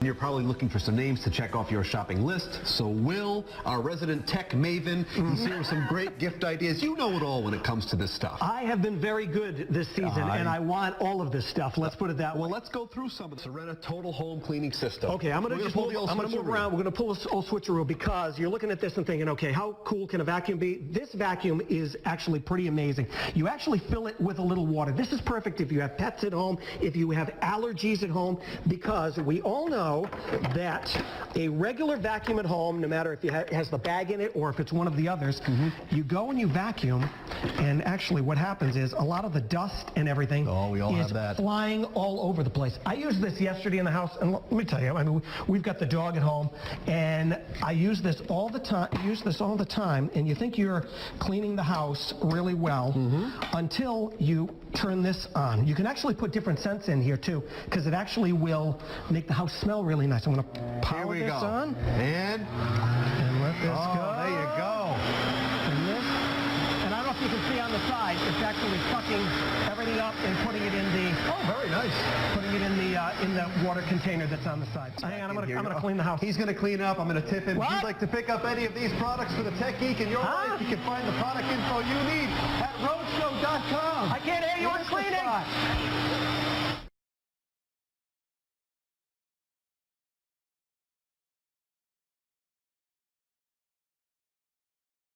You're probably looking for some names to check off your shopping list. So Will, our resident tech maven, he's here with some great gift ideas. You know it all when it comes to this stuff. I have been very good this season, and I want all of this stuff. Let's put it that way. Well, let's go through some of the Sirena Total Home Cleaning System. Okay, I'm going to move around. We're going to pull this old switcheroo because you're looking at this and thinking, okay, how cool can a vacuum be? This vacuum is actually pretty amazing. You actually fill it with a little water. This is perfect if you have pets at home, if you have allergies at home, because we all know that a regular vacuum at home, no matter if it has the bag in it or if it's one of the others, you go and you vacuum, and actually what happens is a lot of the dust and everything is flying all over the place. I used this yesterday in the house, and let me tell you, I mean, we've got the dog at home, and I use this all the time, and you think you're cleaning the house really well until you turn this on. You can actually put different scents in here too, because it actually will make the house smell really nice. I'm going to power this on. And let this go. There you go. And I don't know if you can see on the side, it's actually sucking everything up and putting it in the... Oh, very nice. Putting it in the water container that's on the side. Hang on, I'm going to clean the house. He's going to clean up. I'm going to tip him. If you'd like to pick up any of these products for the Tech Geek in your life, you can find the product info you need at roadshow.com. I can't hear you. I'm cleaning.